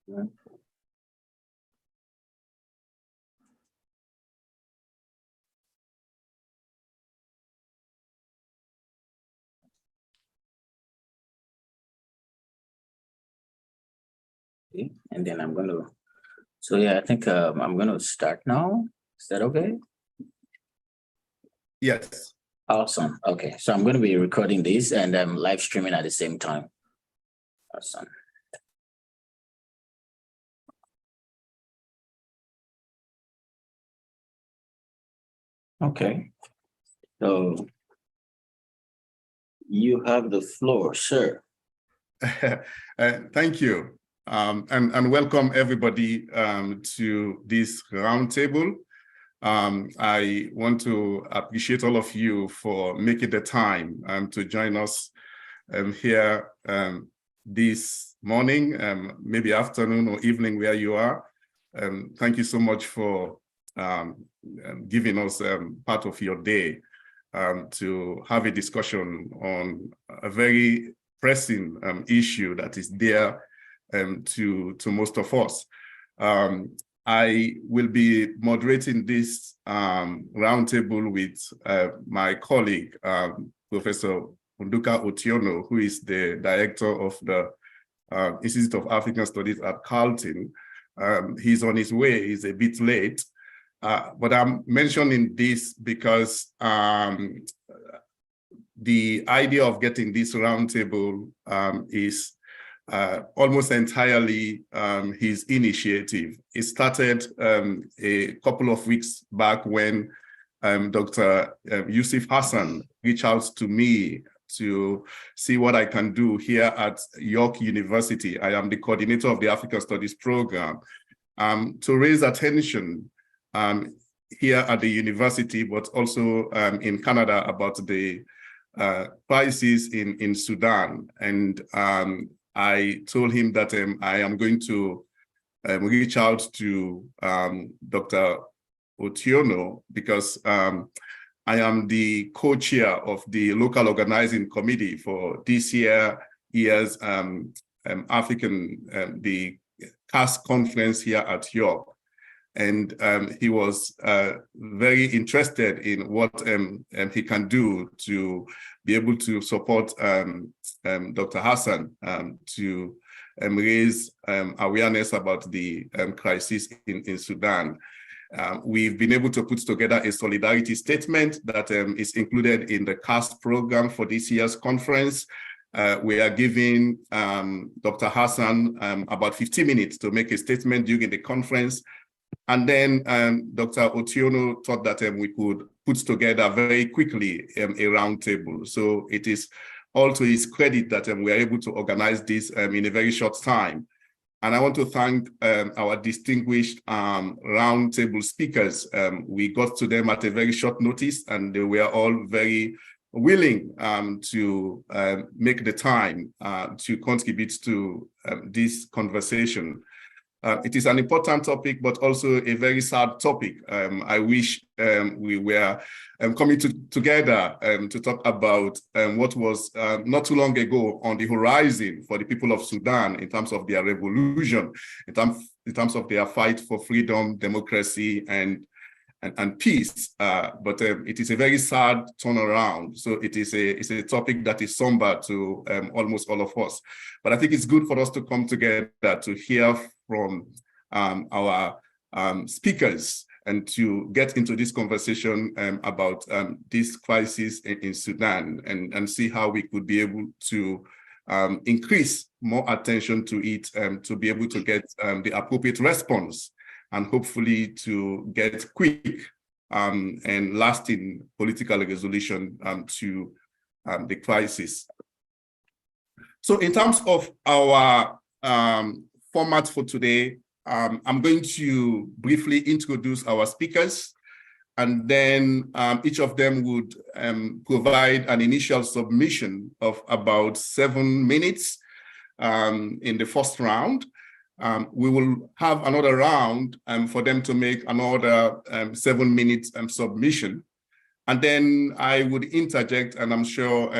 Yeah. Okay. And then I'm going to, so yeah, I think I'm going to start now. Is that okay? Yes. Awesome. Okay. So I'm going to be recording this and live streaming at the same time. Awesome. Okay. So you have the floor, sir. Thank you. And welcome everybody to this roundtable. I want to appreciate all of you for making the time to join us here this morning, maybe afternoon or evening where you are. Thank you so much for giving us part of your day to have a discussion on a very pressing issue that is there to most of us. I will be moderating this roundtable with my colleague, Professor Nduka Otiono, who is the director of the Institute of African Studies at Carleton. He's on his way, he's a bit late, but I'm mentioning this because the idea of getting this roundtable is almost entirely his initiative. It started a couple of weeks back when Dr. Yusuf Hassan reached out to me to see what I can do here at York University. I am the coordinator of the African Studies program to raise attention here at the university, but also in Canada about the crisis in Sudan. And I told him that I am going to reach out to Dr. Otiono because I am the co-chair of the local organizing committee for this year's the CAS conference here at York. And he was very interested in what he can do to be able to support Dr. Hassan to raise awareness about the crisis in Sudan. We've been able to put together a solidarity statement that is included in the CAS program for this year's conference. We are giving Dr. Hassan about 15 minutes to make a statement during the conference. And then Dr. Otiono thought that we could put together very quickly a roundtable. So it is all to his credit that we are able to organize this in a very short time. And I want to thank our distinguished roundtable speakers. We got to them at a very short notice, and they were all very willing to make the time to contribute to this conversation. It is an important topic, but also a very sad topic. I wish we were coming together to talk about what was not too long ago on the horizon for the people of Sudan in terms of their revolution, in terms of their fight for freedom, democracy, and peace. But it is a very sad turnaround. So it is a topic that is somber to almost all of us. But I think it's good for us to come together to hear from our speakers and to get into this conversation about this crisis in Sudan and see how we could be able to increase more attention to it to be able to get the appropriate response and hopefully to get quick and lasting political resolution to the crisis. So in terms of our format for today, I'm going to briefly introduce our speakers, and then each of them would provide an initial submission of about 7 minutes in the first round. We will have another round for them to make another 7 minutes submission. And then I would interject, and I'm sure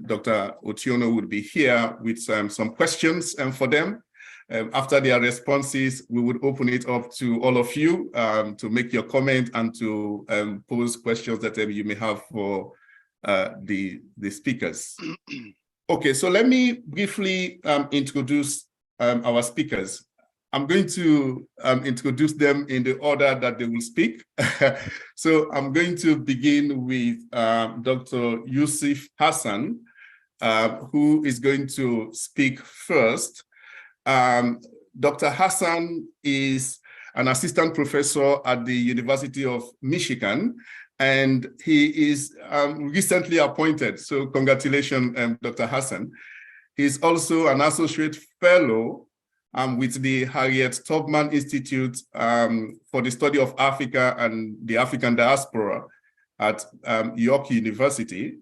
Dr. Otiono would be here with some questions for them. After their responses, we would open it up to all of you to make your comment and to pose questions that you may have for the speakers. Okay, so let me briefly introduce our speakers. I'm going to introduce them in the order that they will speak. So I'm going to begin with Dr. Yusuf Hassan, who is going to speak first. Dr. Hassan is an assistant professor at the University of Michigan, and he is recently appointed. So congratulations, Dr. Hassan. He's also an associate fellow with the Harriet Tubman Institute for the Study of Africa and the African Diaspora at York University.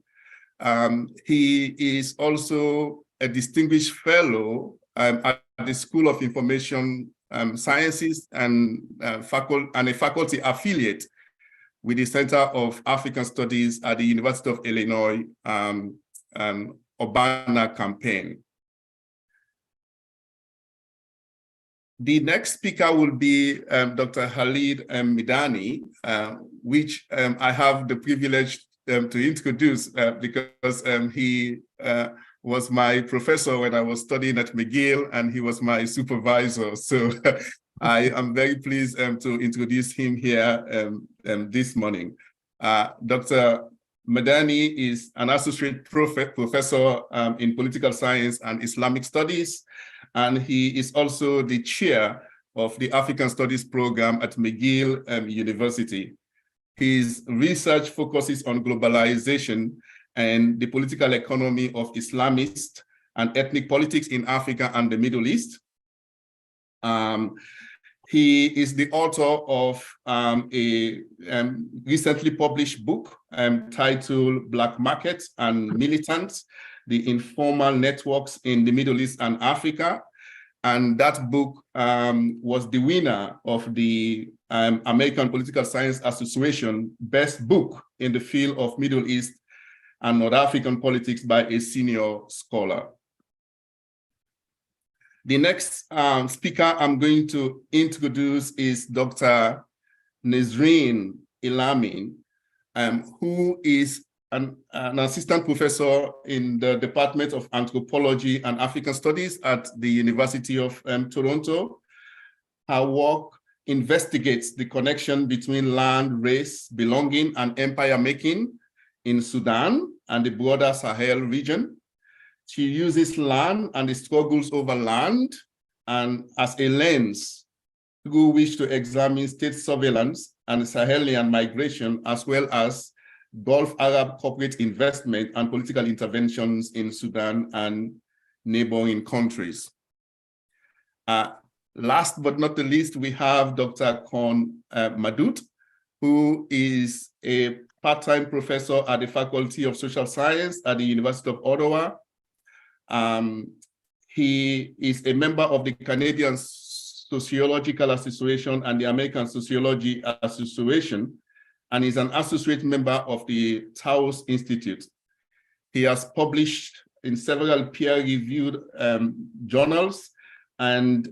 He is also a distinguished fellow at the School of Information Sciences and a faculty affiliate with the Center of African Studies at the University of Illinois Urbana-Champaign. The next speaker will be Dr. Khalid Midani, which I have the privilege to introduce because he was my professor when I was studying at McGill, and he was my supervisor. So I am very pleased to introduce him here this morning. Dr. Madani is an associate professor in political science and Islamic studies, and he is also the chair of the African Studies program at McGill University. His research focuses on globalization and the political economy of Islamist and ethnic politics in Africa and the Middle East. He is the author of a recently published book titled Black Markets and Militants, the Informal Networks in the Middle East and Africa. And that book was the winner of the American Political Science Association Best Book in the field of Middle East and North African politics by a senior scholar. The next speaker I'm going to introduce is Dr. Nesreen Elamin, who is an assistant professor in the Department of Anthropology and African Studies at the University of Toronto. Her work investigates the connection between land, race, belonging, and empire making in Sudan and the broader Sahel region. She uses land and the struggles over land and as a lens through which to examine state surveillance and Sahelian migration, as well as Gulf Arab corporate investment and political interventions in Sudan and neighboring countries. Last but not the least, we have Dr. Kon Madut, who is a part-time professor at the Faculty of Social Science at the University of Ottawa. He is a member of the Canadian Sociological Association and the American Sociology Association, and is an associate member of the Taos Institute. He has published in several peer-reviewed journals, and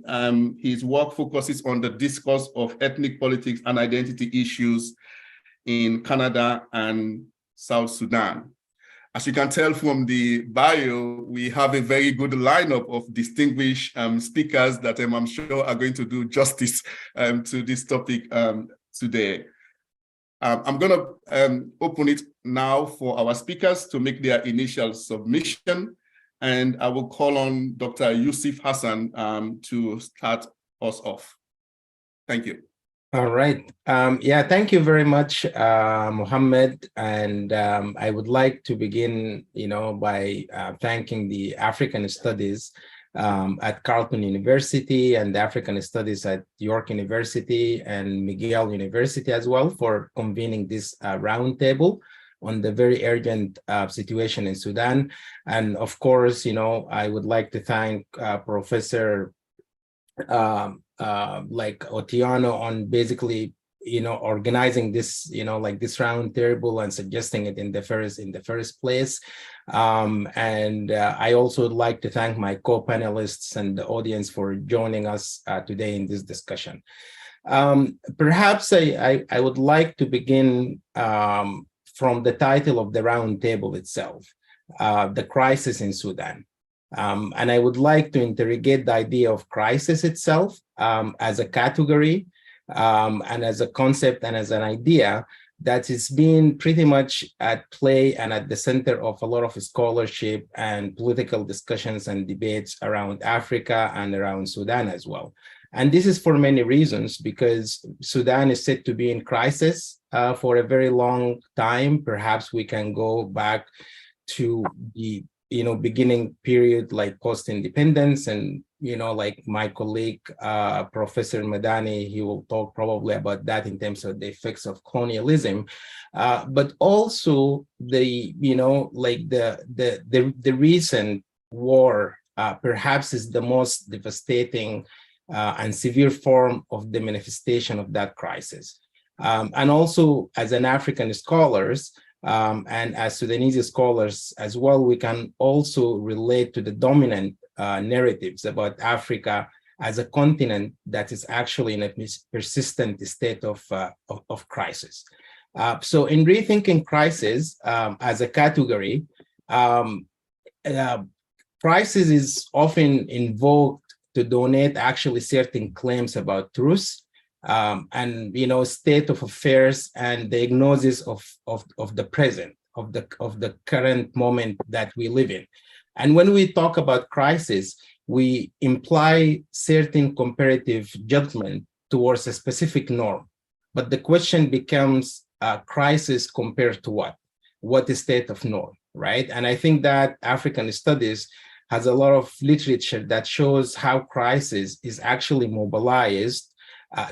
his work focuses on the discourse of ethnic politics and identity issues in Canada and South Sudan. As you can tell from the bio, we have a very good lineup of distinguished speakers that I'm sure are going to do justice to this topic today. I'm going to open it now for our speakers to make their initial submission, and I will call on Dr. Yusuf Hassan to start us off. Thank you. All right. Yeah, thank you very much, Mohammed. And I would like to begin, by thanking the African Studies at Carleton University and the African Studies at York University and McGill University as well for convening this roundtable on the very urgent situation in Sudan. And of course, I would like to thank Professor like Otieno on basically organizing this, like this round table and suggesting it in the first place. And I also would like to thank my co-panelists and the audience for joining us today in this discussion. Perhaps I would like to begin from the title of the roundtable itself, the crisis in Sudan. And I would like to interrogate the idea of crisis itself as a category and as a concept and as an idea that has been pretty much at play and at the center of a lot of scholarship and political discussions and debates around Africa and around Sudan as well. And this is for many reasons, because Sudan is said to be in crisis for a very long time. Perhaps we can go back to the beginning period, like post-independence, and like my colleague Professor Madani, he will talk probably about that in terms of the effects of colonialism, but also the recent war perhaps is the most devastating and severe form of the manifestation of that crisis. And also, as an African scholars, and as Sudanese scholars as well, we can also relate to the dominant narratives about Africa as a continent that is actually in a persistent state of crisis. So in rethinking crisis as a category, crisis is often invoked to donate actually certain claims about truth, and state of affairs and diagnosis of the present, of the current moment that we live in. And when we talk about crisis, we imply certain comparative judgment towards a specific norm. But the question becomes crisis compared to what? What is state of norm, right? And I think that African studies has a lot of literature that shows how crisis is actually mobilized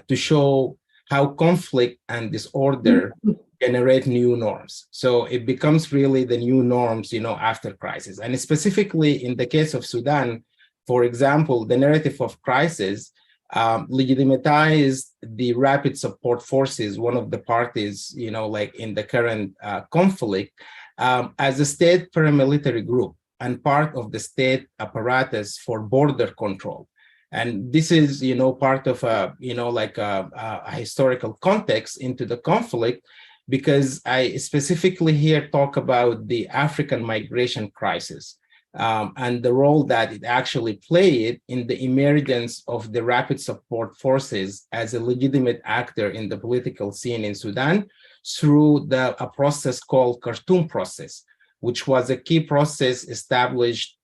to show how conflict and disorder generate new norms. So it becomes really the new norms, after crisis. And specifically in the case of Sudan, for example, the narrative of crisis legitimized the rapid support forces, one of the parties, like in the current conflict, as a state paramilitary group and part of the state apparatus for border control. And this is, part of a historical context into the conflict, because I specifically here talk about the African migration crisis and the role that it actually played in the emergence of the rapid support forces as a legitimate actor in the political scene in Sudan through a process called Khartoum process, which was a key process established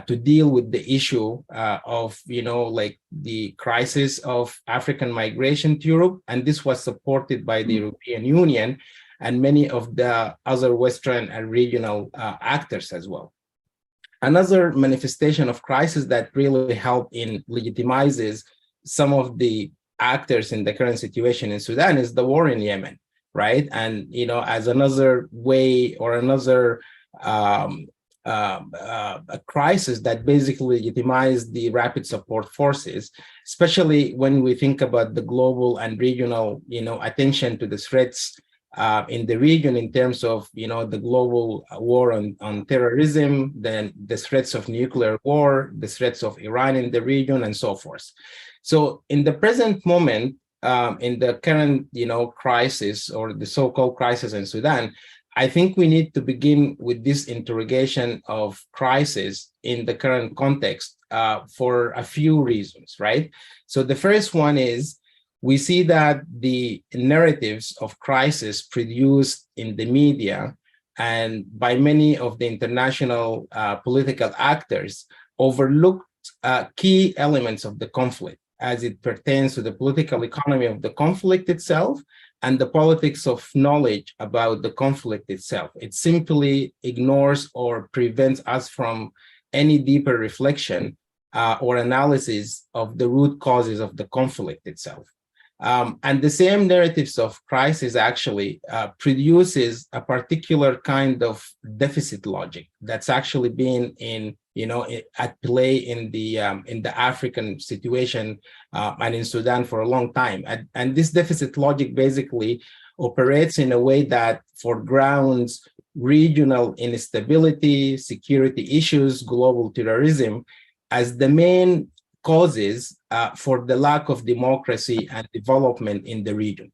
to deal with the issue of, the crisis of African migration to Europe. And this was supported by the European Union and many of the other Western and regional actors as well. Another manifestation of crisis that really helped in legitimizes some of the actors in the current situation in Sudan is the war in Yemen, right? And, as another way or another a crisis that basically legitimized the rapid support forces, especially when we think about the global and regional, attention to the threats in the region in terms of, the global war on terrorism, then the threats of nuclear war, the threats of Iran in the region, and so forth. So in the present moment, in the current, crisis or the so-called crisis in Sudan, I think we need to begin with this interrogation of crisis in the current context for a few reasons, right? So the first one is we see that the narratives of crisis produced in the media and by many of the international political actors overlooked key elements of the conflict as it pertains to the political economy of the conflict itself and the politics of knowledge about the conflict itself. It simply ignores or prevents us from any deeper reflection or analysis of the root causes of the conflict itself. And the same narratives of crisis actually produces a particular kind of deficit logic that's actually been at play in the African situation and in Sudan for a long time. And this deficit logic basically operates in a way that foregrounds regional instability, security issues, global terrorism as the main causes for the lack of democracy and development in the region.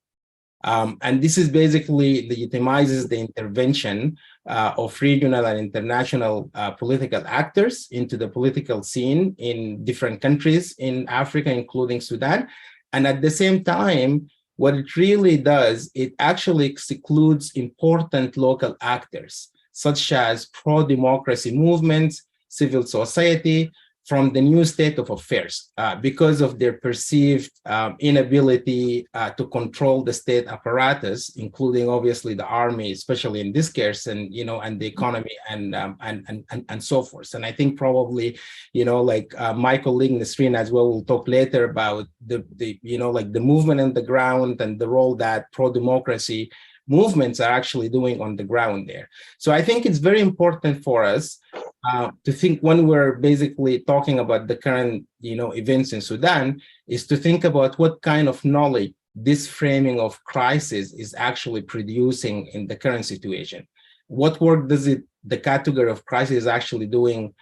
And this is basically legitimizes the intervention of regional and international political actors into the political scene in different countries in Africa, including Sudan. And at the same time, what it really does, it actually excludes important local actors, such as pro-democracy movements, civil society, from the new state of affairs because of their perceived inability to control the state apparatus, including obviously the army, especially in this case, and the economy and so forth. And I think probably my colleague Nasreen as well will talk later about the movement on the ground and the role that pro-democracy movements are actually doing on the ground there. So I think it's very important for us to think when we're basically talking about the current, events in Sudan, is to think about what kind of knowledge this framing of crisis is actually producing in the current situation. What work does the category of crisis is actually doing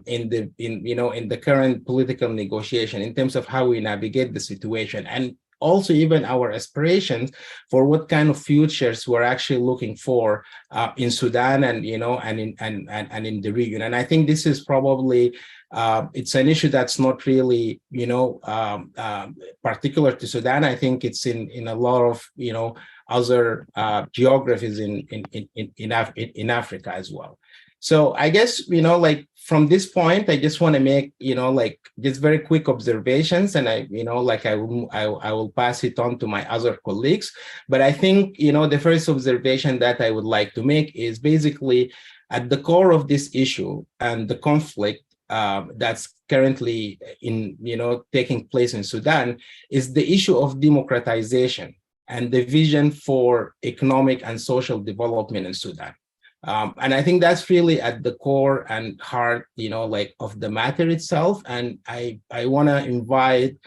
in the current political negotiation in terms of how we navigate the situation, and also even our aspirations for what kind of futures we're actually looking for in Sudan and in the region. And I think this is probably it's an issue that's not really particular to Sudan. I think it's in a lot of other geographies in Africa as well. So I guess from this point, I just want to make just very quick observations, and I will pass it on to my other colleagues. But I think the first observation that I would like to make is basically at the core of this issue and the conflict that's currently taking place in Sudan is the issue of democratization and the vision for economic and social development in Sudan. And I think that's really at the core and heart, of the matter itself. And I want to invite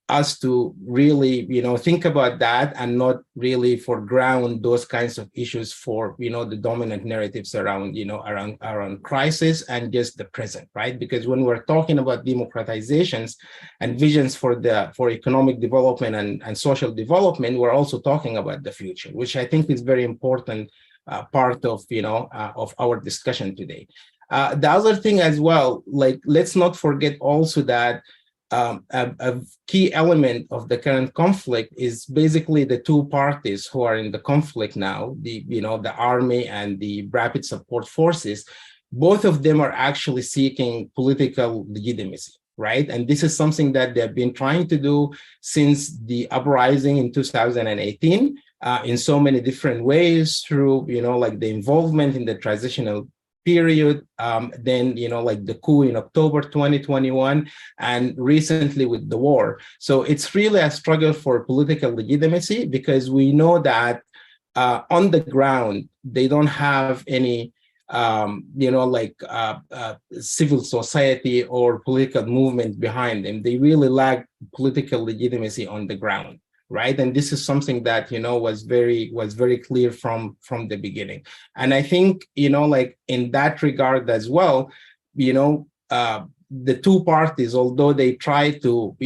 us to really, think about that and not really foreground those kinds of issues for, the dominant narratives around, around crisis and just the present, right? Because when we're talking about democratizations and visions for economic development and social development, we're also talking about the future, which I think is very important part of our discussion today. The other thing as well, let's not forget also that a key element of the current conflict is basically the two parties who are in the conflict now, the army and the rapid support forces. Both of them are actually seeking political legitimacy, right? And this is something that they've been trying to do since the uprising in 2018. In so many different ways through, the involvement in the transitional period, then, the coup in October 2021, and recently with the war. So it's really a struggle for political legitimacy because we know that on the ground, they don't have any, civil society or political movement behind them. They really lack political legitimacy on the ground. Right. And this is something that, was very clear from the beginning. And I think, in that regard as well, the two parties, although they try to,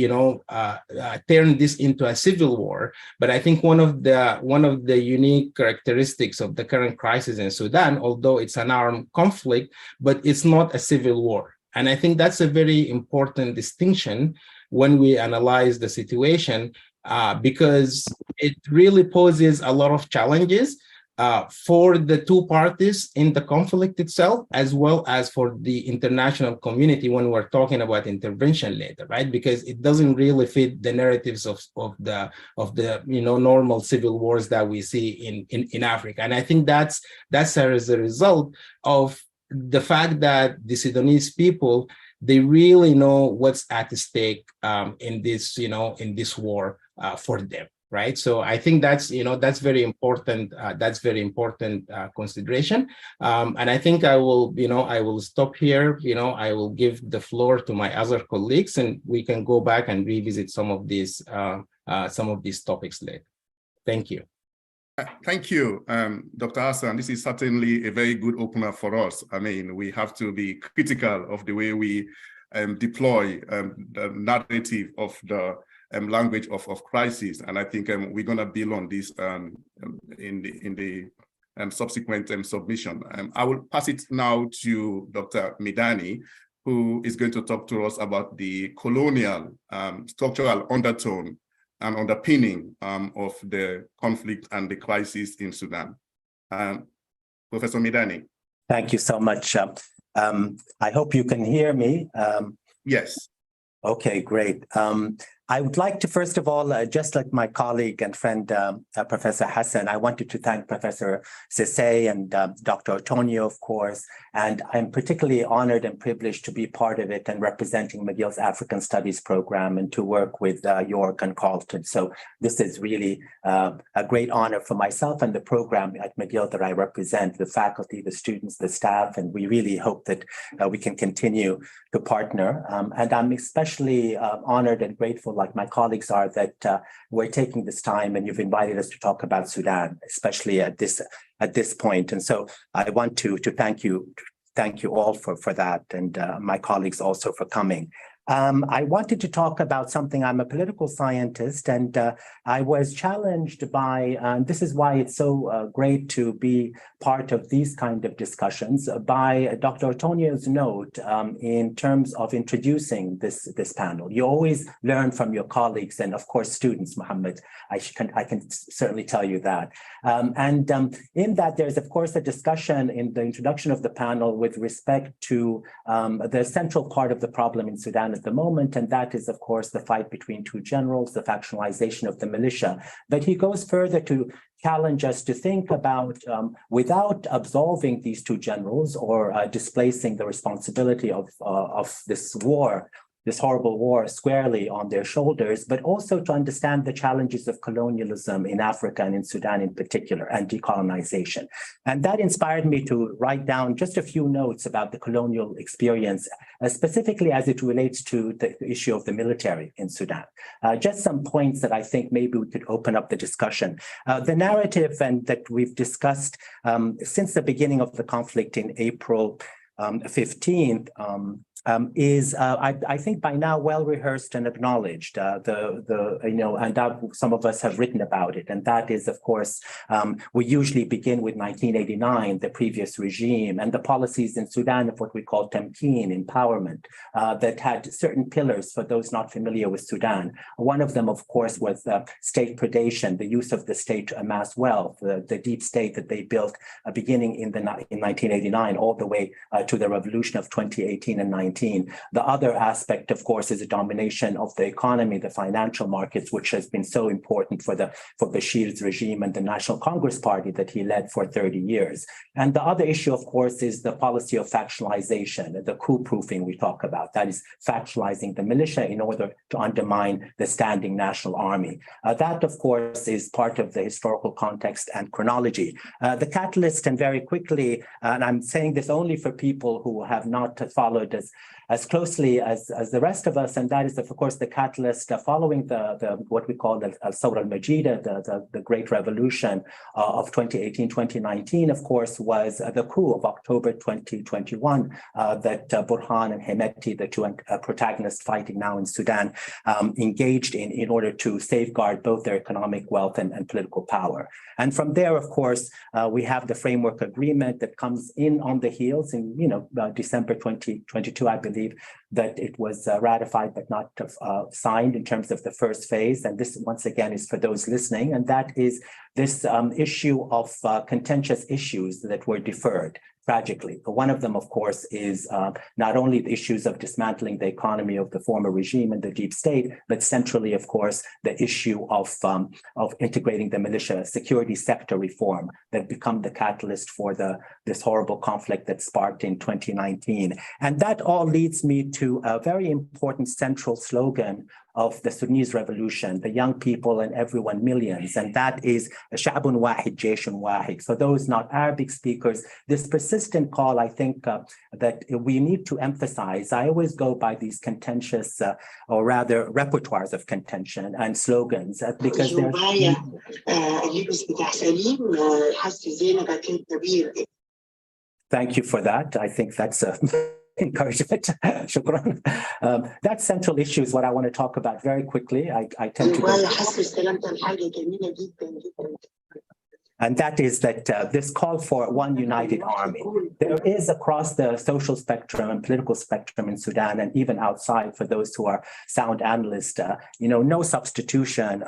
turn this into a civil war, but I think one of the unique characteristics of the current crisis in Sudan, although it's an armed conflict, but it's not a civil war. And I think that's a very important distinction when we analyze the situation. Because it really poses a lot of challenges for the two parties in the conflict itself, as well as for the international community when we're talking about intervention later, right? Because it doesn't really fit the narratives of the normal civil wars that we see in Africa. And I think that's as a result of the fact that the Sudanese people, they really know what's at stake in this war. for them. Right. So I think that's, that's very important. That's very important consideration. And I think I will stop here. I will give the floor to my other colleagues, and we can go back and revisit some of these topics later. Thank you. Thank you, Dr. Hassan. This is certainly a very good opener for us. I mean, we have to be critical of the way we deploy the narrative of the language of crisis, and I think we're going to build on this in the subsequent submission. I will pass it now to Dr. Midani, who is going to talk to us about the colonial structural undertone and underpinning of the conflict and the crisis in Sudan. Professor Midani. Thank you so much. I hope you can hear me. Yes. Okay, great. I would like to, first of all, just like my colleague and friend, Professor Hassan, I wanted to thank Professor Sese and Dr. Antonio, of course, and I'm particularly honored and privileged to be part of it and representing McGill's African Studies program and to work with York and Carlton. So this is really a great honor for myself and the program at McGill that I represent, the faculty, the students, the staff, and we really hope that we can continue to partner. And I'm especially honored and grateful, like my colleagues are, that we're taking this time and you've invited us to talk about Sudan, especially at this point. And so I want to thank you all for that, and my colleagues also for coming. I wanted to talk about something. I'm a political scientist, and I was challenged by, and this is why it's so great to be part of these kind of discussions, by Dr. Antonio's note in terms of introducing this panel. You always learn from your colleagues and, of course, students, Mohammed. I can certainly tell you that. In that, there's, of course, a discussion in the introduction of the panel with respect to the central part of the problem in Sudan at the moment, and that is, of course, the fight between two generals, the factionalization of the militia. But he goes further to challenge us to think about, without absolving these two generals or displacing the responsibility of this war, this horrible war, squarely on their shoulders, but also to understand the challenges of colonialism in Africa and in Sudan in particular, and decolonization. And that inspired me to write down just a few notes about the colonial experience, specifically as it relates to the issue of the military in Sudan. Just some points that I think maybe we could open up the discussion. The narrative and that we've discussed since the beginning of the conflict in April 15th is, I think, by now well rehearsed and acknowledged. And some of us have written about it. And that is, of course, we usually begin with 1989, the previous regime, and the policies in Sudan of what we call Temkin, empowerment, that had certain pillars for those not familiar with Sudan. One of them, of course, was state predation, the use of the state to amass wealth, the deep state that they built beginning in 1989 all the way to the revolution of 2018 and 19. The other aspect, of course, is the domination of the economy, the financial markets, which has been so important for Bashir's regime and the National Congress Party that he led for 30 years. And the other issue, of course, is the policy of factionalization, the coup-proofing we talk about. That is factionalizing the militia in order to undermine the standing national army. That, of course, is part of the historical context and chronology. The catalyst, and very quickly, and I'm saying this only for people who have not followed as closely as the rest of us, and that is, of course, the catalyst following the what we call the Thawra al-Majida, the Great Revolution of 2018-2019, of course, was the coup of October 2021 that Burhan and Hemeti, the two protagonists fighting now in Sudan, engaged in order to safeguard both their economic wealth and political power. And from there, of course, we have the framework agreement that comes in on the heels in December 2022, I believe, that it was ratified but not signed in terms of the first phase. And this, once again, is for those listening, and that is this issue of contentious issues that were deferred. Tragically, one of them, of course, is not only the issues of dismantling the economy of the former regime and the deep state, but centrally, of course, the issue of integrating the militia security sector reform that become the catalyst for this horrible conflict that sparked in 2019. And that all leads me to a very important central slogan of the Sudanese revolution, the young people and everyone millions, and that is Sha'bun Wahid, Jayshun Wahid. For those not Arabic speakers, this persistent call, I think that we need to emphasize. I always go by these contentious, or rather repertoires of contention and slogans, because they're Thank you for that. I think that's a encouragement. Shukran. That central issue is what I want to talk about very quickly. I tend to and that is that this call for one united army. There is across the social spectrum and political spectrum in Sudan, and even outside for those who are sound analysts, no substitution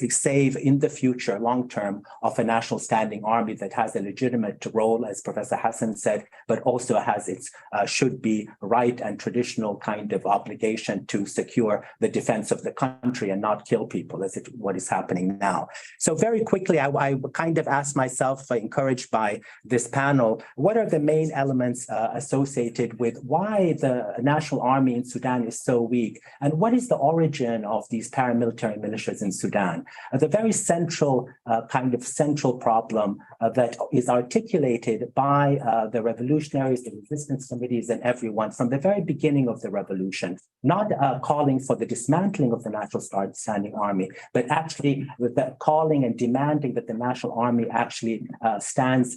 save in the future, long term, of a national standing army that has a legitimate role, as Professor Hassan said, but also has its should be right and traditional kind of obligation to secure the defense of the country and not kill people, as what is happening now. So very quickly, I kind of asked myself, encouraged by this panel, what are the main elements associated with why the national army in Sudan is so weak, and what is the origin of these paramilitary militias in Sudan? The very central central problem that is articulated by the revolutionaries, the resistance committees, and everyone from the very beginning of the revolution, not calling for the dismantling of the national standing army, but actually the calling and demanding that the national army actually stands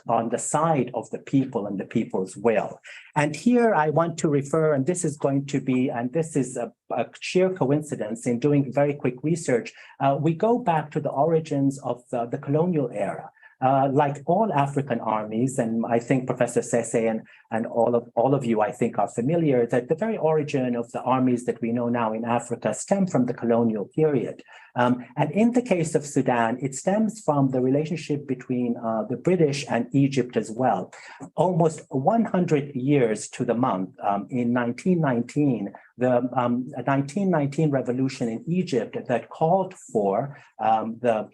on the side of the people and the people's will. And here I want to refer, and this is going to be, and this is a sheer coincidence in doing very quick research, we go back to the origins of the colonial era. Like all African armies, and I think Professor Sese and all of you, I think, are familiar that the very origin of the armies that we know now in Africa stem from the colonial period. And in the case of Sudan, it stems from the relationship between the British and Egypt as well. Almost 100 years to the month, in 1919, the 1919 revolution in Egypt that called for the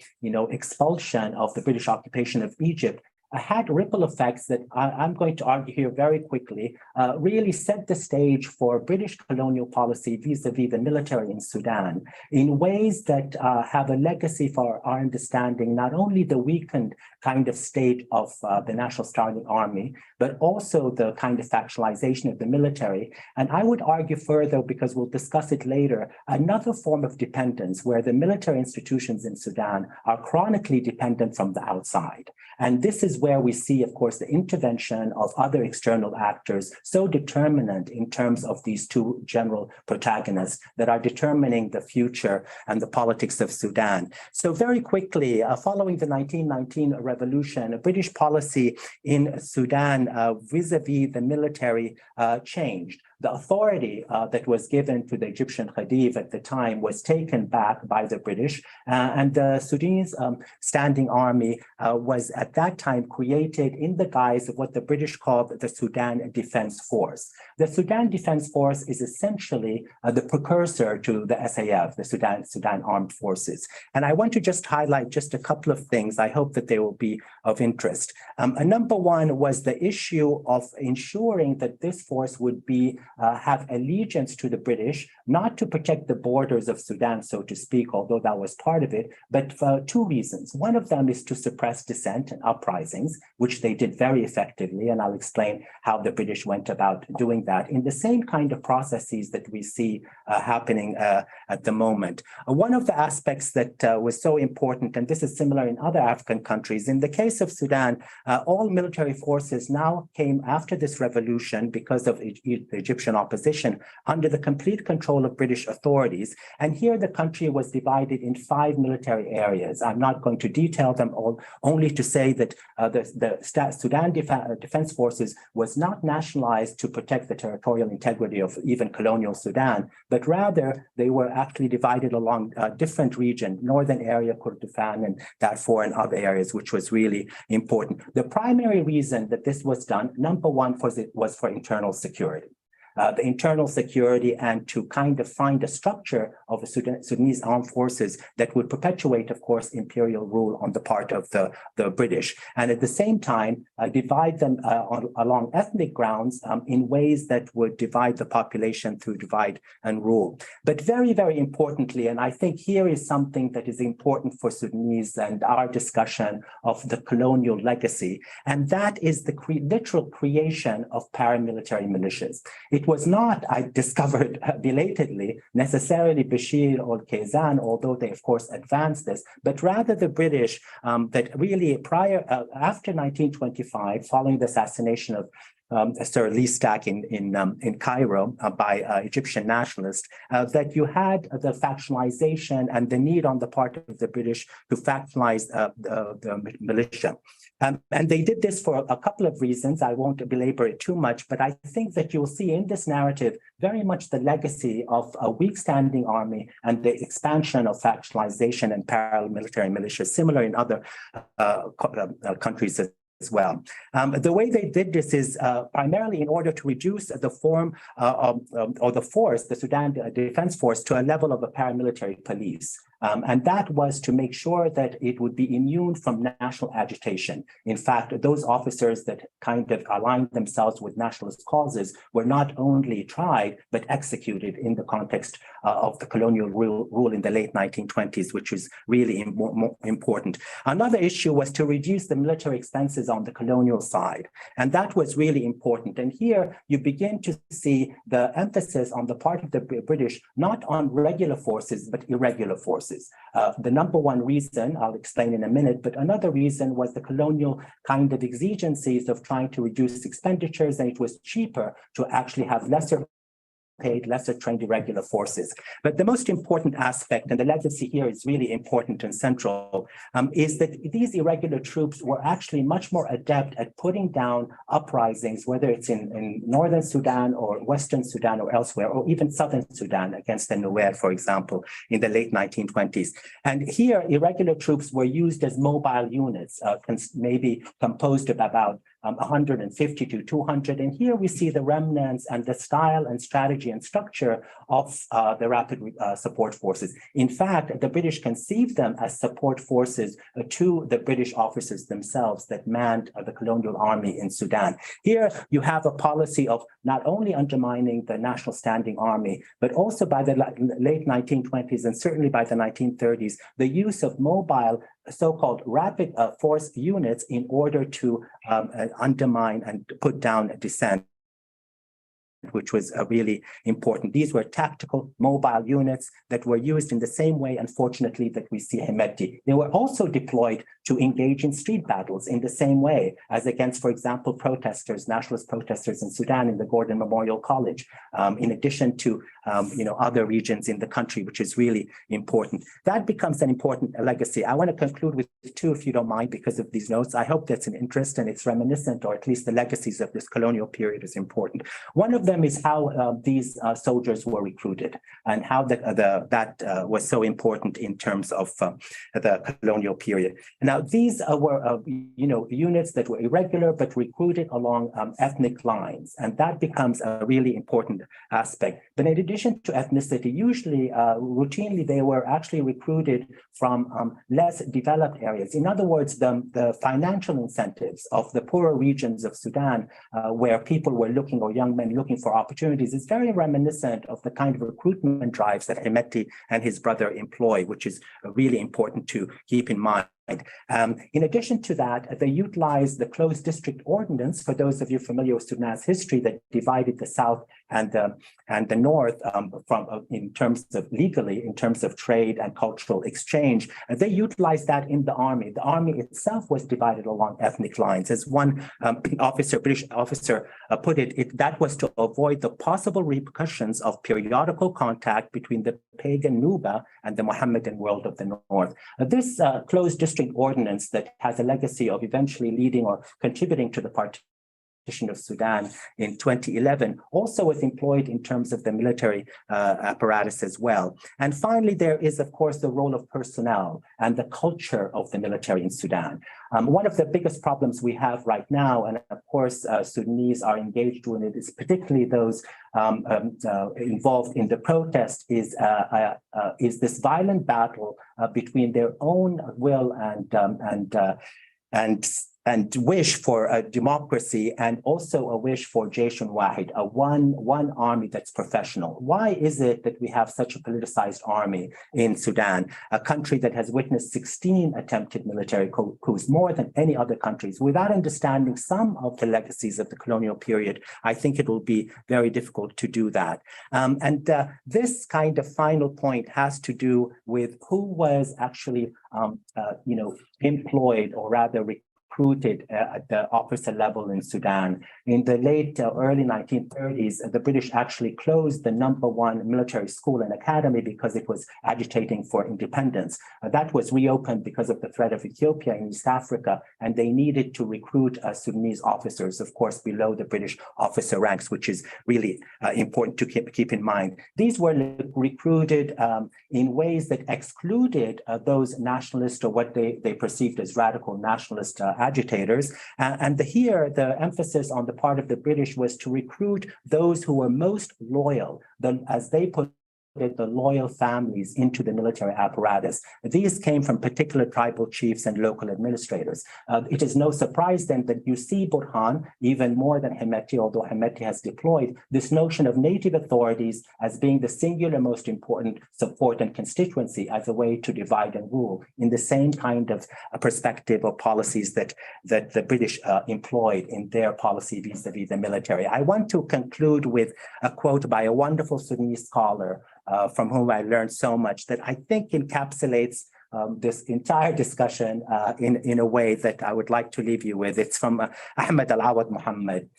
expulsion of the British occupation of Egypt had ripple effects that I'm going to argue here very quickly, really set the stage for British colonial policy vis-a-vis the military in Sudan in ways that have a legacy for our understanding, not only the weakened kind of state of the National Standing Army, but also the kind of factionalization of the military. And I would argue further, because we'll discuss it later, another form of dependence where the military institutions in Sudan are chronically dependent from the outside. And this is where we see, of course, the intervention of other external actors so determinant in terms of these two general protagonists that are determining the future and the politics of Sudan. So very quickly, following the 1919 revolution, British policy in Sudan vis-a-vis the military changed. The authority that was given to the Egyptian Khedive at the time was taken back by the British, and the Sudanese standing army was at that time created in the guise of what the British called the Sudan Defense Force. The Sudan Defense Force is essentially the precursor to the SAF, the Sudan Armed Forces. And I want to just highlight just a couple of things. I hope that they will be of interest. Number one was the issue of ensuring that this force would be have allegiance to the British, not to protect the borders of Sudan, so to speak, although that was part of it, but for two reasons. One of them is to suppress dissent and uprisings, which they did very effectively, and I'll explain how the British went about doing that in the same kind of processes that we see happening at the moment. One of the aspects that was so important, and this is similar in other African countries, in the case of Sudan, all military forces now came after this revolution because of the Egyptian opposition under the complete control of British authorities. And here the country was divided in 5 military areas. I'm not going to detail them all, only to say that the Sudan Defense Forces was not nationalized to protect the territorial integrity of even colonial Sudan, but rather they were actually divided along different regions, northern area, Kordofan and Darfur and other areas, which was really important. The primary reason that this was done, number one, was for internal security. the internal security and to kind of find a structure of the Sudanese armed forces that would perpetuate, of course, imperial rule on the part of the British. And at the same time, divide them along ethnic grounds in ways that would divide the population through divide and rule. But very, very importantly, and I think here is something that is important for Sudanese and our discussion of the colonial legacy, and that is the literal creation of paramilitary militias. It was not, I discovered belatedly, necessarily Bashir or Kaysan, although they of course advanced this, but rather the British that really after 1925, following the assassination of Sir Lee Stack in Cairo by Egyptian nationalists, that you had the factionalization and the need on the part of the British to factionalize the militia. And they did this for a couple of reasons. I won't belabor it too much, but I think that you'll see in this narrative very much the legacy of a weak standing army and the expansion of factionalization and paramilitary militias, similar in other countries as well. The way they did this is primarily in order to reduce the form or the force, the Sudan Defense Force, to a level of a paramilitary police. And that was to make sure that it would be immune from national agitation. In fact, those officers that kind of aligned themselves with nationalist causes were not only tried, but executed in the context of the colonial rule in the late 1920s, which was really important. Another issue was to reduce the military expenses on the colonial side. And that was really important. And here you begin to see the emphasis on the part of the British, not on regular forces, but irregular forces. The number one reason, I'll explain in a minute, but another reason was the colonial kind of exigencies of trying to reduce expenditures, and it was cheaper to actually have lesser paid, lesser trained irregular forces. But the most important aspect, and the legacy here is really important and central, is that these irregular troops were actually much more adept at putting down uprisings, whether it's in northern Sudan or western Sudan or elsewhere, or even southern Sudan against the Nuer, for example, in the late 1920s. And here, irregular troops were used as mobile units, maybe composed of about 150 to 200. And here we see the remnants and the style and strategy and structure of the rapid support forces. In fact, the British conceived them as support forces to the British officers themselves that manned the colonial army in Sudan. Here you have a policy of not only undermining the national standing army, but also by the late 1920s and certainly by the 1930s, the use of mobile so-called rapid force units in order to undermine and put down dissent, which was really important. These were tactical mobile units that were used in the same way, unfortunately, that we see Hemeti. They were also deployed to engage in street battles in the same way as against, for example, protesters, nationalist protesters in Sudan in the Gordon Memorial College, in addition to other regions in the country, which is really important. That becomes an important legacy. I want to conclude with two, if you don't mind, because of these notes. I hope that's an interest and it's reminiscent, or at least the legacies of this colonial period is important. One of them is how these soldiers were recruited and how that was so important in terms of the colonial period. Now, these were units that were irregular but recruited along ethnic lines, and that becomes a really important aspect. But in addition to ethnicity, usually routinely they were actually recruited from less developed areas. In other words, the financial incentives of the poorer regions of Sudan, where people were looking, or young men looking for opportunities, is very reminiscent of the kind of recruitment drives that Hemeti and his brother employ, which is really important to keep in mind. In addition to that, they utilized the closed district ordinance, for those of you familiar with Sudan's history, that divided the South and the North in terms of legally, in terms of trade and cultural exchange. They utilized that in the army. The army itself was divided along ethnic lines. As one British officer put it, that was to avoid the possible repercussions of periodical contact between the pagan Nuba and the Mohammedan world of the North. This closed district ordinance that has a legacy of eventually leading or contributing to the partition partition of Sudan in 2011, also was employed in terms of the military apparatus as well. And finally, there is, of course, the role of personnel and the culture of the military in Sudan. One of the biggest problems we have right now, and of course, Sudanese are engaged in it, is particularly those involved in the protest, is this violent battle between their own will and wish for a democracy, and also a wish for Jayshun Wahid, a one army that's professional. Why is it that we have such a politicized army in Sudan, a country that has witnessed 16 attempted military coups, more than any other countries? Without understanding some of the legacies of the colonial period, I think it will be very difficult to do that. This kind of final point has to do with who was actually, employed, or rather recruited at the officer level in Sudan. In the late early 1930s, the British actually closed the #1 military school and academy because it was agitating for independence. That was reopened because of the threat of Ethiopia in East Africa, and they needed to recruit Sudanese officers, of course, below the British officer ranks, which is really important to keep in mind. These were recruited in ways that excluded those nationalist, or what they perceived as radical nationalist agitators. And here, the emphasis on the part of the British was to recruit those who were most loyal, as they put the loyal families into the military apparatus. These came from particular tribal chiefs and local administrators. It is no surprise then that you see Burhan, even more than Hemeti, although Hemeti has deployed, this notion of native authorities as being the singular most important support and constituency as a way to divide and rule, in the same kind of perspective or policies that the British employed in their policy vis-a-vis the military. I want to conclude with a quote by a wonderful Sudanese scholar from whom I learned so much, that I think encapsulates this entire discussion in a way that I would like to leave you with. It's from Ahmed Al-Awad Muhammad,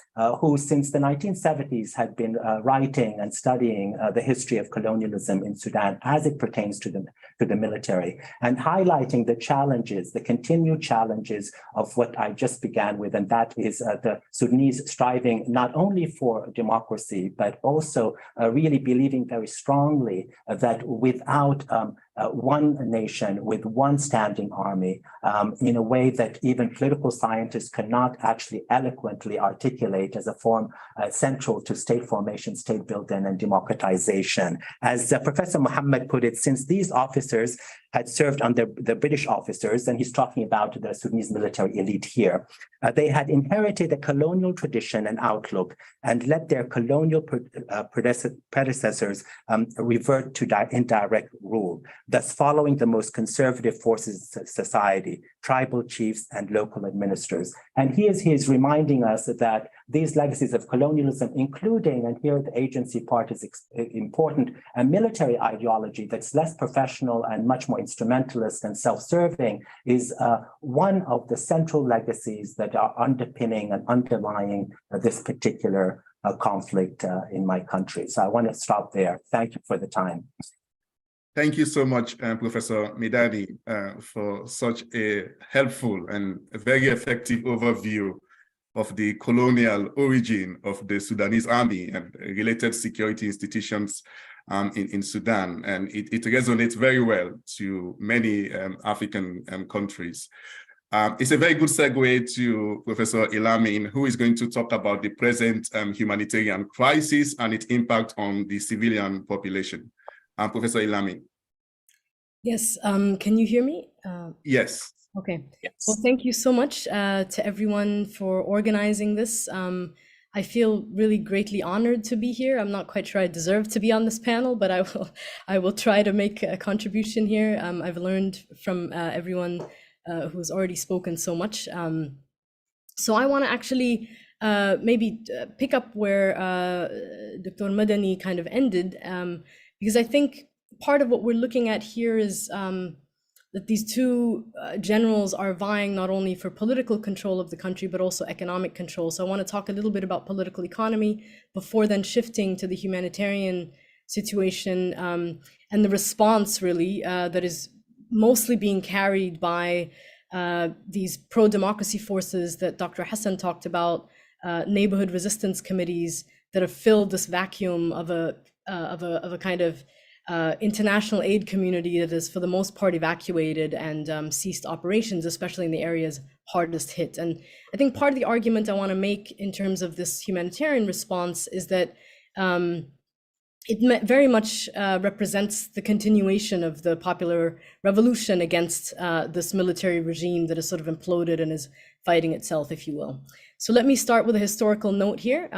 who since the 1970s had been writing and studying the history of colonialism in Sudan as it pertains to the military, and highlighting the challenges, the continued challenges of what I just began with, and that is the Sudanese striving not only for democracy, but also really believing very strongly that without one nation with one standing army, in a way that even political scientists cannot actually eloquently articulate as a form central to state formation, state building, and democratization. As Professor Muhammad put it, since these officers had served under the British officers, and he's talking about the Sudanese military elite here, they had inherited a colonial tradition and outlook, and let their colonial predecessors revert to indirect rule, thus following the most conservative forces of society, tribal chiefs and local administrators. And he is reminding us that these legacies of colonialism, including, and here the agency part is important, a military ideology that's less professional and much more instrumentalist and self-serving, is one of the central legacies that are underpinning and underlying this particular conflict in my country. So I want to stop there. Thank you for the time. Thank you so much, Professor Medani, for such a helpful and a very effective overview of the colonial origin of the Sudanese army and related security institutions in Sudan. And it resonates very well to many African countries. It's a very good segue to Professor Elamin, who is going to talk about the present humanitarian crisis and its impact on the civilian population. Professor Elamin. Yes, can you hear me? Yes. Okay. Yes. Well, thank you so much to everyone for organizing this. I feel really greatly honored to be here. I'm not quite sure I deserve to be on this panel, but I will try to make a contribution here. I've learned from everyone who's already spoken so much. So I want to actually maybe pick up where Dr. Madani kind of ended, because I think part of what we're looking at here is that these two generals are vying not only for political control of the country, but also economic control. So I want to talk a little bit about political economy before then shifting to the humanitarian situation and the response really that is mostly being carried by these pro-democracy forces that Dr. Hassan talked about, neighborhood resistance committees that have filled this vacuum of a kind of international aid community that is for the most part evacuated and ceased operations, especially in the areas hardest hit. And I think part of the argument I want to make in terms of this humanitarian response is that it very much represents the continuation of the popular revolution against this military regime that has sort of imploded and is fighting itself, if you will. So let me start with a historical note here.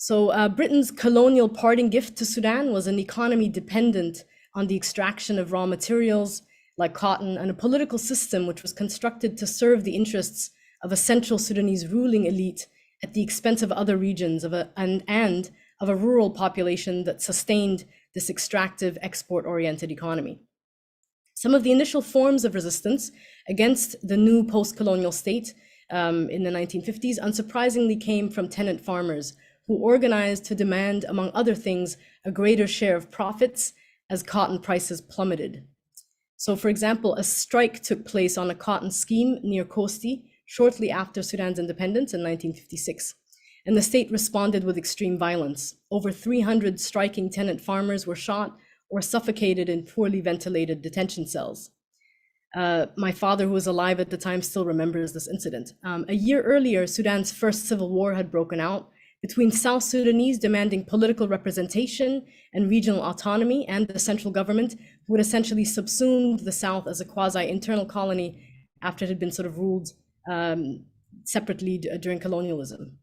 Britain's colonial parting gift to Sudan was an economy dependent on the extraction of raw materials like cotton and a political system which was constructed to serve the interests of a central Sudanese ruling elite at the expense of other regions and of a rural population that sustained this extractive, export-oriented economy. Some of the initial forms of resistance against the new post-colonial state in the 1950s unsurprisingly came from tenant farmers who organized to demand, among other things, a greater share of profits as cotton prices plummeted. So, for example, a strike took place on a cotton scheme near Kosti shortly after Sudan's independence in 1956, and the state responded with extreme violence. Over 300 striking tenant farmers were shot or suffocated in poorly ventilated detention cells. My father, who was alive at the time, still remembers this incident. A year earlier, Sudan's first civil war had broken out between South Sudanese demanding political representation and regional autonomy and the central government, who had essentially subsumed the South as a quasi-internal colony after it had been sort of ruled separately during colonialism.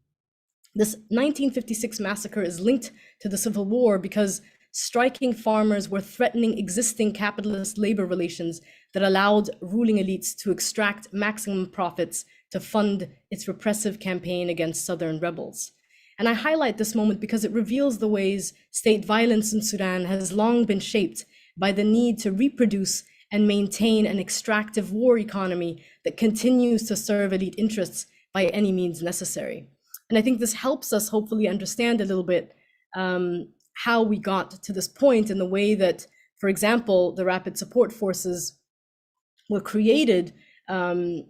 This 1956 massacre is linked to the Civil War because striking farmers were threatening existing capitalist labor relations that allowed ruling elites to extract maximum profits to fund its repressive campaign against Southern rebels. And I highlight this moment because it reveals the ways state violence in Sudan has long been shaped by the need to reproduce and maintain an extractive war economy that continues to serve elite interests by any means necessary. And I think this helps us hopefully understand a little bit how we got to this point in the way that, for example, the rapid support forces were created to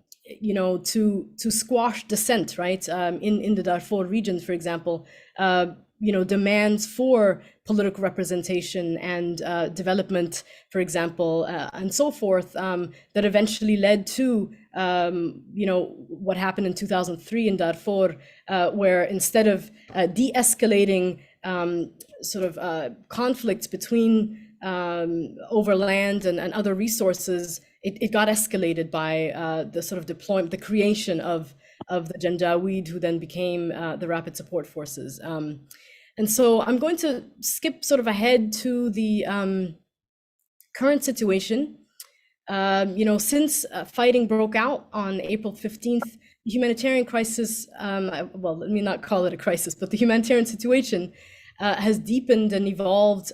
squash dissent, right? In the Darfur region, for example, demands for political representation and development, for example, and so forth, that eventually led to, what happened in 2003 in Darfur, where instead of de-escalating conflicts between over land and other resources, it got escalated by the sort of deployment, the creation of the Janjaweed, who then became the Rapid Support Forces. And so I'm going to skip sort of ahead to the current situation. Since fighting broke out on April 15th, the humanitarian crisis, well, let me not call it a crisis, but the humanitarian situation has deepened and evolved,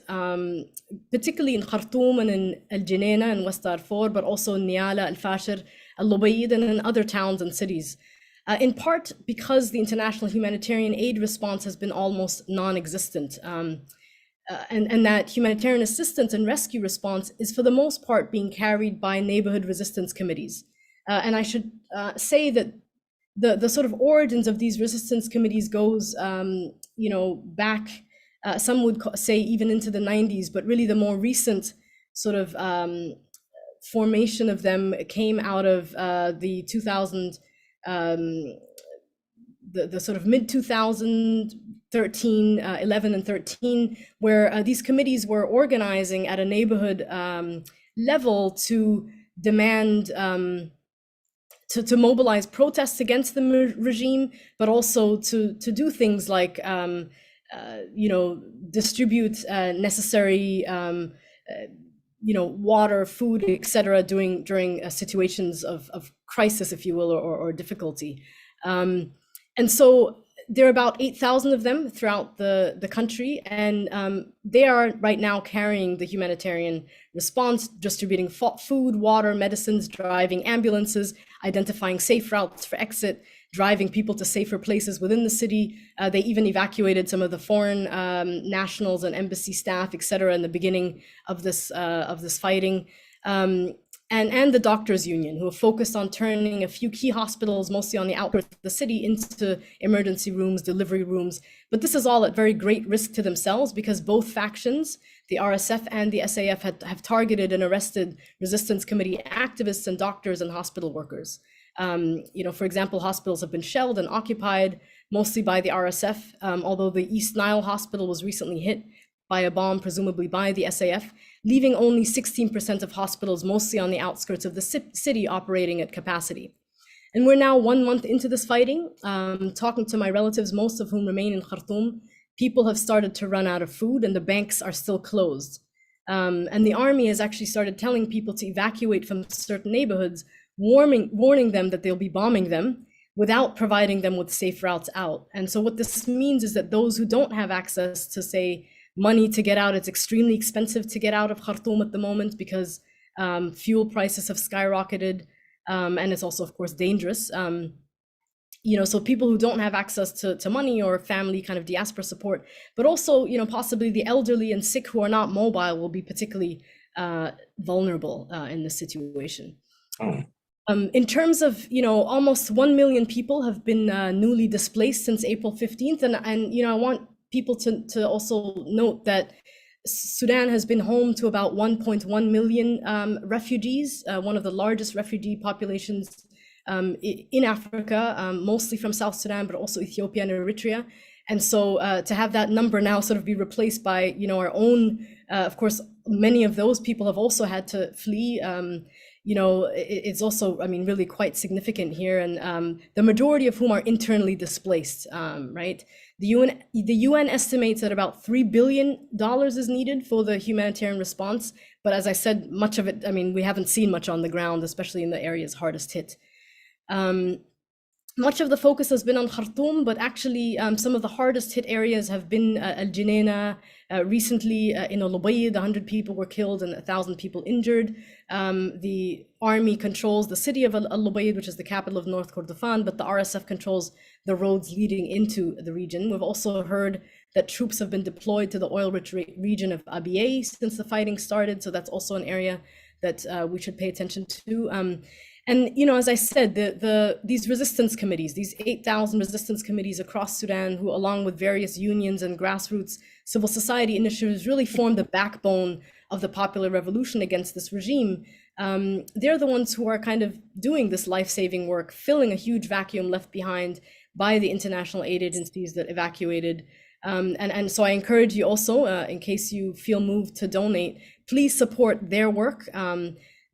particularly in Khartoum and in Al Jenaina and West Darfur, but also in Niala, Al Fashir, Al Lubaid, and in other towns and cities. In part because the international humanitarian aid response has been almost non-existent, and that humanitarian assistance and rescue response is for the most part being carried by neighborhood resistance committees. And I should say that the sort of origins of these resistance committees goes, back, some would say even into the 90s, but really the more recent sort of formation of them came out of the 2000, the sort of mid 2013, 11 and 13, where these committees were organizing at a neighborhood level to demand, to mobilize protests against the regime, but also to do things like, distribute necessary, water, food, etc., during situations of crisis, if you will, or difficulty. And so there are about 8,000 of them throughout the country, and they are right now carrying the humanitarian response, distributing food, water, medicines, driving ambulances, identifying safe routes for exit, driving people to safer places within the city. They even evacuated some of the foreign nationals and embassy staff, etc., in the beginning of this fighting. and the doctors union, who have focused on turning a few key hospitals, mostly on the outskirts of the city, into emergency rooms, delivery rooms. But this is all at very great risk to themselves, because both factions, the RSF and the SAF, have targeted and arrested resistance committee activists and doctors and hospital workers. For example, hospitals have been shelled and occupied, mostly by the RSF, although the East Nile hospital was recently hit by a bomb, presumably by the SAF, leaving only 16% of hospitals, mostly on the outskirts of the city, operating at capacity. And we're now 1 month into this fighting. Talking to my relatives, most of whom remain in Khartoum, people have started to run out of food and the banks are still closed. And the army has actually started telling people to evacuate from certain neighborhoods, warning them that they'll be bombing them without providing them with safe routes out. And so what this means is that those who don't have access to, say, money to get out, it's extremely expensive to get out of Khartoum at the moment because fuel prices have skyrocketed, and it's also, of course, dangerous. So people who don't have access to money or family kind of diaspora support, but also, possibly the elderly and sick who are not mobile will be particularly vulnerable in this situation. In terms of, almost 1 million people have been newly displaced since April 15th. And I want people to also note that Sudan has been home to about 1.1 million refugees, one of the largest refugee populations in Africa, mostly from South Sudan, but also Ethiopia and Eritrea. And so to have that number now sort of be replaced by, our own, of course, many of those people have also had to flee. It's also, really quite significant here. And the majority of whom are internally displaced, right? The UN estimates that about $3 billion is needed for the humanitarian response. But as I said, much of it, we haven't seen much on the ground, especially in the areas hardest hit. Much of the focus has been on Khartoum, but actually some of the hardest hit areas have been Al Junaina. Recently in Al Ubayd, 100 people were killed and 1,000 people injured. The army controls the city of Al Ubayd, which is the capital of North Kordofan, but the RSF controls the roads leading into the region. We've also heard that troops have been deployed to the oil-rich region of Abyei since the fighting started, so that's also an area that we should pay attention to. And as I said, these resistance committees, these 8,000 resistance committees across Sudan, who along with various unions and grassroots civil society initiatives really form the backbone of the popular revolution against this regime. They're the ones who are kind of doing this life-saving work, filling a huge vacuum left behind by the international aid agencies that evacuated. And so I encourage you also, in case you feel moved to donate, please support their work.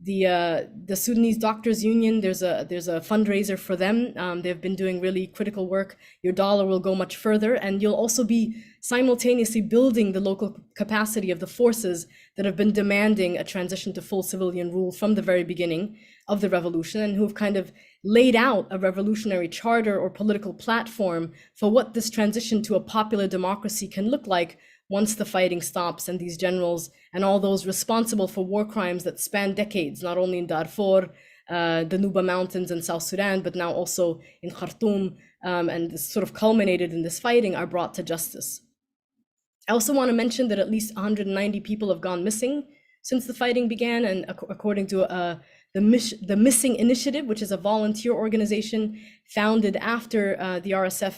The Sudanese Doctors Union, there's a fundraiser for them. They've been doing really critical work. Your dollar will go much further, and you'll also be simultaneously building the local capacity of the forces that have been demanding a transition to full civilian rule from the very beginning of the revolution, and who have kind of laid out a revolutionary charter or political platform for what this transition to a popular democracy can look like once the fighting stops, and these generals and all those responsible for war crimes that span decades, not only in Darfur, the Nuba Mountains in South Sudan, but now also in Khartoum, and this sort of culminated in this fighting, are brought to justice. I also want to mention that at least 190 people have gone missing since the fighting began, and according to the Missing Initiative, which is a volunteer organization founded after the RSF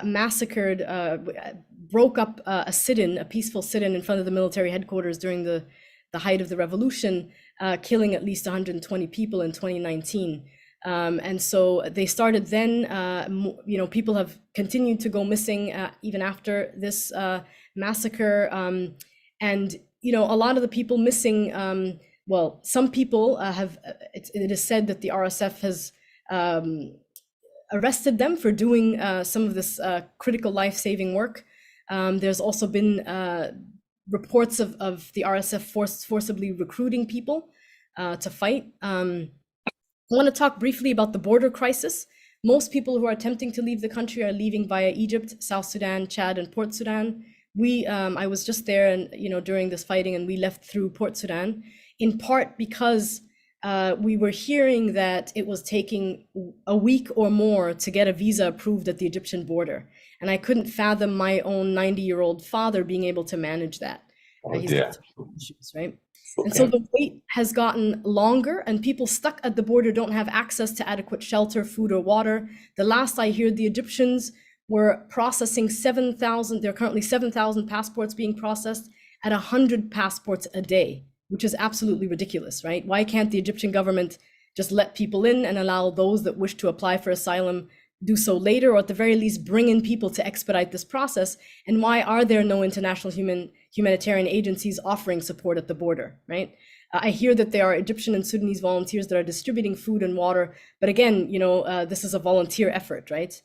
massacred, broke up a sit-in, a peaceful sit-in in front of the military headquarters during the height of the revolution, killing at least 120 people in 2019. And so they started then, people have continued to go missing even after this massacre. And, a lot of the people missing, some people it is said that the RSF has arrested them for doing some of this critical life-saving work. There's also been reports of the RSF forcibly recruiting people to fight. I want to talk briefly about the border crisis. Most people who are attempting to leave the country are leaving via Egypt, South Sudan, Chad, and Port Sudan. I was just there, and during this fighting, and we left through Port Sudan, in part because we were hearing that it was taking a week or more to get a visa approved at the Egyptian border. And I couldn't fathom my own 90-year-old father being able to manage that. He's got some issues, right? And so the wait has gotten longer, and people stuck at the border don't have access to adequate shelter, food, or water. The last I heard, the Egyptians were processing 7,000, there are currently 7,000 passports being processed at 100 passports a day, which is absolutely ridiculous, right? Why can't the Egyptian government just let people in and allow those that wish to apply for asylum do so later, or at the very least bring in people to expedite this process? And why are there no international humanitarian agencies offering support at the border, right? I hear that there are Egyptian and Sudanese volunteers that are distributing food and water, but again, this is a volunteer effort, right?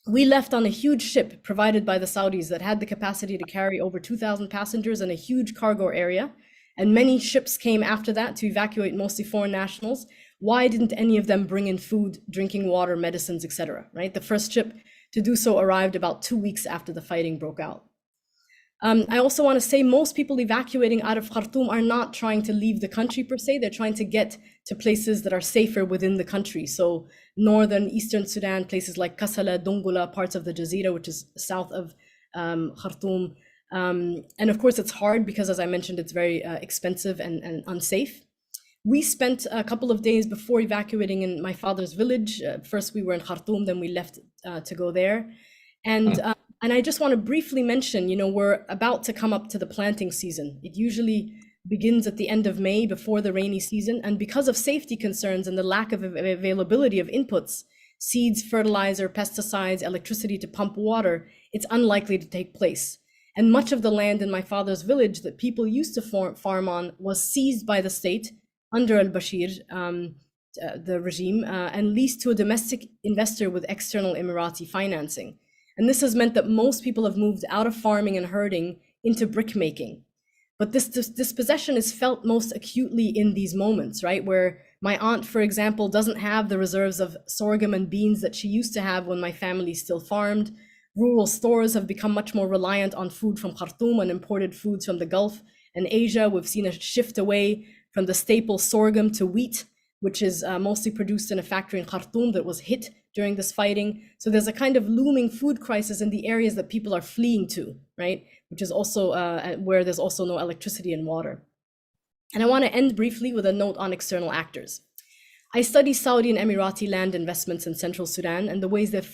We left on a huge ship provided by the Saudis that had the capacity to carry over 2,000 passengers in a huge cargo area, and many ships came after that to evacuate mostly foreign nationals. Why didn't any of them bring in food, drinking water, medicines, etc., right? The first ship to do so arrived about 2 weeks after the fighting broke out. I also want to say most people evacuating out of Khartoum are not trying to leave the country per se, they're trying to get to places that are safer within the country. So northern, eastern Sudan, places like Kassala, Dongola, parts of the Jazeera, which is south of Khartoum. And of course it's hard because, as I mentioned, it's very expensive and unsafe. We spent a couple of days before evacuating in my father's village. First we were in Khartoum, then we left to go there. And I just want to briefly mention, we're about to come up to the planting season. It usually begins at the end of May before the rainy season. And because of safety concerns and the lack of availability of inputs, seeds, fertilizer, pesticides, electricity to pump water, it's unlikely to take place. And much of the land in my father's village that people used to farm on was seized by the state under al-Bashir, the regime, and leased to a domestic investor with external Emirati financing. And this has meant that most people have moved out of farming and herding into brick making. But this dispossession is felt most acutely in these moments, right? Where my aunt, for example, doesn't have the reserves of sorghum and beans that she used to have when my family still farmed. Rural stores have become much more reliant on food from Khartoum and imported foods from the Gulf and Asia. We've seen a shift away from the staple sorghum to wheat, which is mostly produced in a factory in Khartoum that was hit during this fighting. So there's a kind of looming food crisis in the areas that people are fleeing to, right? Which is also where there's also no electricity and water. And I want to end briefly with a note on external actors. I study Saudi and Emirati land investments in central Sudan and the ways they've